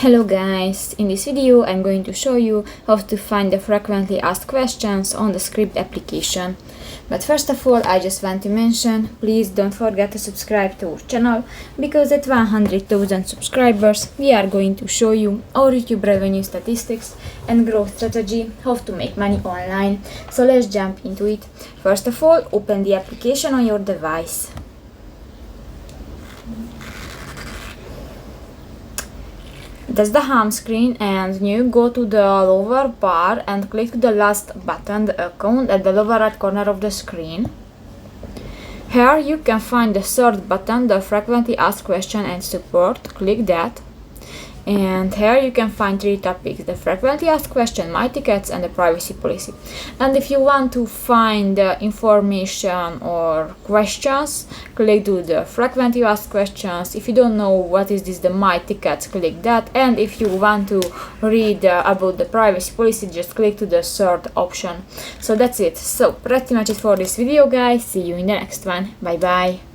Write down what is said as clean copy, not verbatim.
Hello guys, in this video I'm going to show you how to find the frequently asked questions on the Scribd application. But first of all, I just want to mention, please don't forget to subscribe to our channel, because at 100,000 subscribers we are going to show you our YouTube revenue statistics and growth strategy, how to make money online. So let's jump into it. First of all, open the application on your device. That's the home screen, and you go to the lower bar and click the last button, the account, at the lower right corner of the screen. Here you can find the third button, the frequently asked question and support. Click that. And here you can find three topics: the frequently asked question, my tickets, and the privacy policy. And if you want to find information or questions, click to the frequently asked questions. If you don't know what is this, the my tickets, click that. And if you want to read about the privacy policy, just click to the third option. So that's it. So pretty much it for this video, guys. See you in the next one. Bye bye.